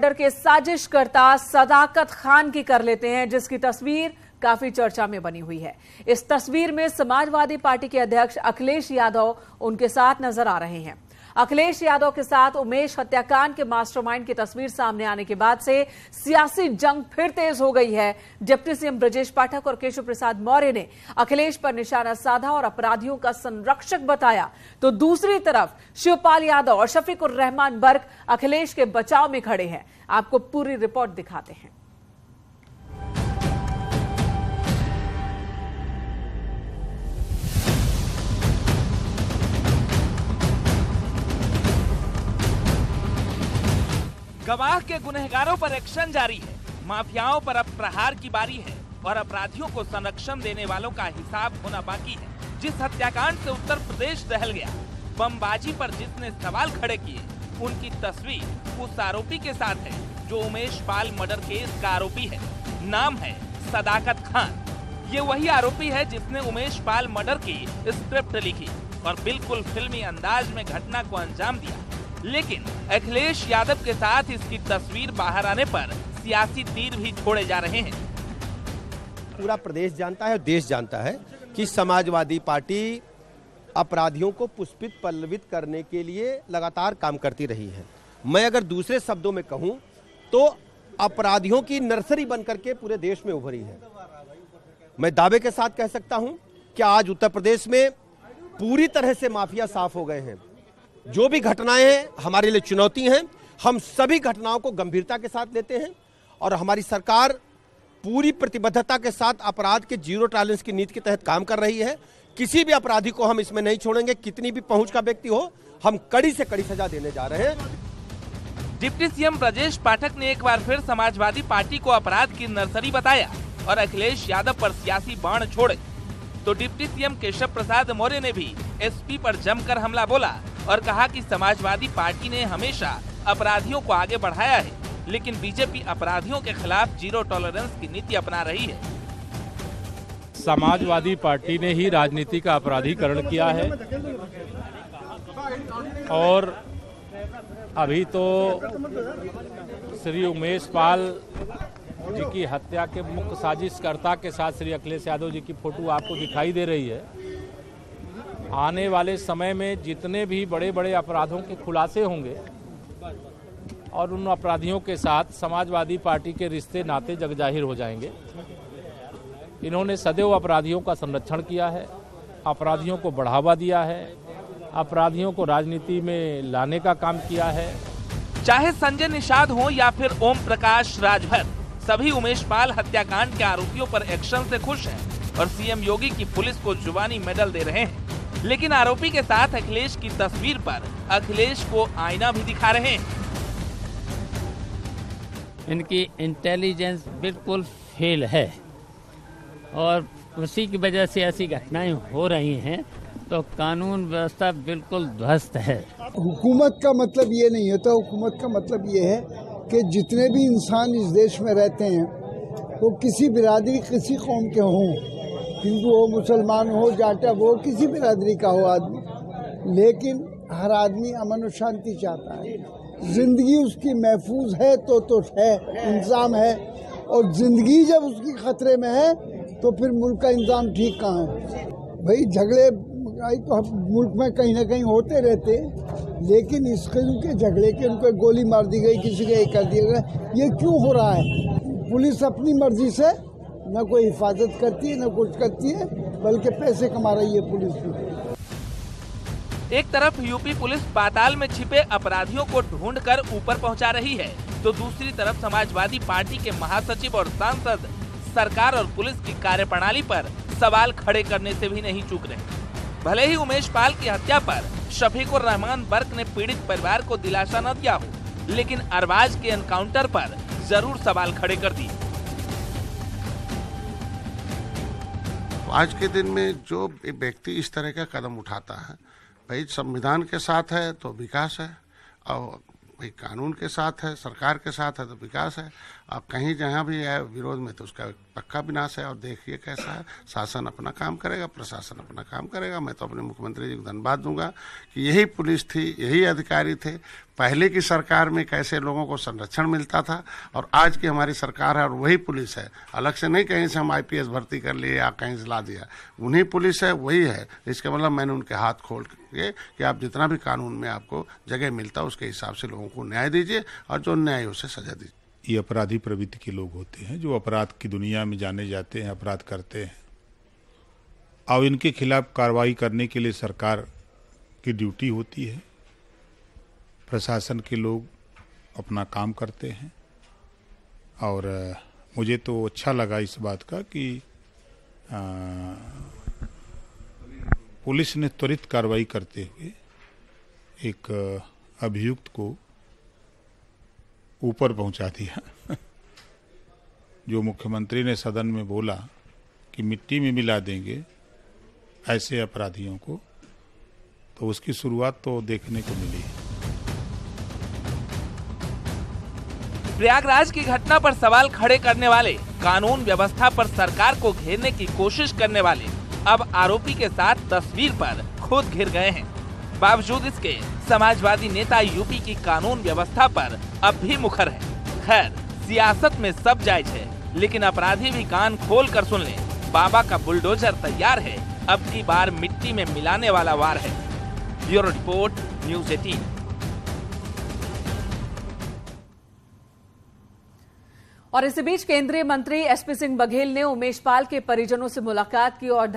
Murder के साजिशकर्ता सदाकत खान की कर लेते हैं, जिसकी तस्वीर काफी चर्चा में बनी हुई है। इस तस्वीर में समाजवादी पार्टी के अध्यक्ष अखिलेश यादव उनके साथ नजर आ रहे हैं। अखिलेश यादव के साथ उमेश हत्याकांड के मास्टरमाइंड की तस्वीर सामने आने के बाद से सियासी जंग फिर तेज हो गई है। डिप्टी सीएम ब्रजेश पाठक और केशव प्रसाद मौर्य ने अखिलेश पर निशाना साधा और अपराधियों का संरक्षक बताया, तो दूसरी तरफ शिवपाल यादव और शफीकुर रहमान बर्क अखिलेश के बचाव में खड़े हैं। आपको पूरी रिपोर्ट दिखाते हैं। गवाह के गुनहगारों पर एक्शन जारी है। माफियाओं पर अब प्रहार की बारी है और अपराधियों को संरक्षण देने वालों का हिसाब होना बाकी है। जिस हत्याकांड से उत्तर प्रदेश दहल गया, बमबाजी पर जिसने सवाल खड़े किए, उनकी तस्वीर उस आरोपी के साथ है जो उमेश पाल मर्डर केस का आरोपी है। नाम है सदाकत खान। ये वही आरोपी है जिसने उमेश पाल मर्डर की स्क्रिप्ट लिखी और बिल्कुल फिल्मी अंदाज में घटना को अंजाम दिया। लेकिन अखिलेश यादव के साथ इसकी तस्वीर बाहर आने पर सियासी तीर भी छोड़े जा रहे हैं। पूरा प्रदेश जानता है और देश जानता है कि समाजवादी पार्टी अपराधियों को पुष्पित पल्लवित करने के लिए लगातार काम करती रही है। मैं अगर दूसरे शब्दों में कहूं तो अपराधियों की नर्सरी बनकर के पूरे देश में उभरी है। मैं दावे के साथ कह सकता हूं कि आज उत्तर प्रदेश में पूरी तरह से माफिया साफ हो गए हैं। जो भी घटनाएं हैं हमारे लिए चुनौती हैं। हम सभी घटनाओं को गंभीरता के साथ लेते हैं और हमारी सरकार पूरी प्रतिबद्धता के साथ अपराध के जीरो टॉलरेंस की नीति के तहत काम कर रही है। किसी भी अपराधी को हम इसमें नहीं छोड़ेंगे। कितनी भी पहुंच का व्यक्ति हो, हम कड़ी से कड़ी सजा देने जा रहे हैं। डिप्टी सीएम ब्रजेश पाठक ने एक बार फिर समाजवादी पार्टी को अपराध की नर्सरी बताया और अखिलेश यादव पर सियासी बाण छोड़े, तो डिप्टी सीएम केशव प्रसाद मौर्य ने भी एसपी पर जमकर हमला बोला और कहा कि समाजवादी पार्टी ने हमेशा अपराधियों को आगे बढ़ाया है, लेकिन बीजेपी अपराधियों के खिलाफ जीरो टॉलरेंस की नीति अपना रही है। समाजवादी पार्टी ने ही राजनीति का अपराधीकरण किया है और अभी तो श्री उमेश पाल जी की हत्या के मुख्य साजिशकर्ता के साथ श्री अखिलेश यादव जी की फोटो आपको दिखाई दे रही है। आने वाले समय में जितने भी बड़े बड़े अपराधों के खुलासे होंगे और उन अपराधियों के साथ समाजवादी पार्टी के रिश्ते नाते जगजाहिर हो जाएंगे। इन्होंने सदैव अपराधियों का संरक्षण किया है, अपराधियों को बढ़ावा दिया है, अपराधियों को राजनीति में लाने का काम किया है। चाहे संजय निषाद हो या फिर ओम प्रकाश राजभर, सभी उमेश पाल हत्याकांड के आरोपियों पर एक्शन से खुश हैं और सीएम योगी की पुलिस को जुबानी मेडल दे रहे हैं। लेकिन आरोपी के साथ अखिलेश की तस्वीर पर अखिलेश को आईना भी दिखा रहे हैं। इनकी इंटेलिजेंस बिल्कुल फेल है और उसी की वजह से ऐसी घटनाएं हो रही हैं, तो कानून व्यवस्था बिल्कुल ध्वस्त है। हुकूमत का मतलब ये नहीं होता। हुकूमत का मतलब ये है कि जितने भी इंसान इस देश में रहते हैं वो किसी बिरादरी, किसी कौम के हों, हिंदू हो, मुसलमान हो, जाटा हो, किसी बिरादरी का हो आदमी, लेकिन हर आदमी अमन और शांति चाहता है। जिंदगी उसकी महफूज है तो है, इंतजाम है, और जिंदगी जब उसकी खतरे में है तो फिर मुल्क का इंतजाम ठीक कहाँ है। भाई झगड़े तो मुल्क में कहीं ना कहीं होते रहते, लेकिन इस किस्म के झगड़े के उनको गोली मार दी गई, किसी का कर दिया गया, ये क्यों हो रहा है? पुलिस अपनी मर्जी से न कोई हिफाजत करती है न कुछ करती है, बल्कि पैसे कमा रही है पुलिस भी। एक तरफ यूपी पुलिस पाताल में छिपे अपराधियों को ढूंढकर ऊपर पहुंचा रही है, तो दूसरी तरफ समाजवादी पार्टी के महासचिव और सांसद सरकार और पुलिस की कार्यप्रणाली पर सवाल खड़े करने से भी नहीं चूक रहे। भले ही उमेश पाल की हत्या पर शफीकुर रहमान बर्क ने पीड़ित परिवार को दिलासा न दिया हो, लेकिन अरबाज के एनकाउंटर पर जरूर सवाल खड़े कर दिए। आज के दिन में जो व्यक्ति इस तरह का कदम उठाता है, भाई संविधान के साथ है तो विकास है, और भाई कानून के साथ है, सरकार के साथ है तो विकास है। अब कहीं जहाँ भी है विरोध में तो उसका पक्का विनाश है। और देखिए कैसा है, शासन अपना काम करेगा, प्रशासन अपना काम करेगा। मैं तो अपने मुख्यमंत्री जी को धन्यवाद दूंगा कि यही पुलिस थी, यही अधिकारी थे, पहले की सरकार में कैसे लोगों को संरक्षण मिलता था और आज की हमारी सरकार है और वही पुलिस है। अलग से नहीं कहीं से हम आईपीएस भर्ती कर लिए या कहीं से ला दिया, उन्हीं पुलिस है, वही है। इसका मतलब मैंने उनके हाथ खोल के कि आप जितना भी कानून में आपको जगह मिलता उसके हिसाब से लोगों को न्याय दीजिए और जो न्याय उसे सजा दीजिए। ये अपराधी प्रवृत्ति के लोग होते हैं जो अपराध की दुनिया में जाने जाते हैं, अपराध करते हैं और इनके खिलाफ कार्रवाई करने के लिए सरकार की ड्यूटी होती है। प्रशासन के लोग अपना काम करते हैं और मुझे तो अच्छा लगा इस बात का कि पुलिस ने त्वरित कार्रवाई करते हुए एक अभियुक्त को ऊपर पहुंचा दिया। जो मुख्यमंत्री ने सदन में बोला कि मिट्टी में मिला देंगे ऐसे अपराधियों को, तो उसकी शुरुआत तो देखने को मिली। प्रयागराज की घटना पर सवाल खड़े करने वाले, कानून व्यवस्था पर सरकार को घेरने की कोशिश करने वाले अब आरोपी के साथ तस्वीर पर खुद घिर गए हैं। बावजूद इसके समाजवादी नेता यूपी की कानून व्यवस्था पर अब भी मुखर है। खैर, सियासत में सब जायज है, लेकिन अपराधी भी कान खोल कर सुन ले। बाबा का बुलडोजर तैयार है, अब की बार मिट्टी में मिलाने वाला वार है। Bureau report, news 18। और इसी बीच केंद्रीय मंत्री एसपी सिंह बघेल ने उमेश पाल के परिजनों से मुलाकात की और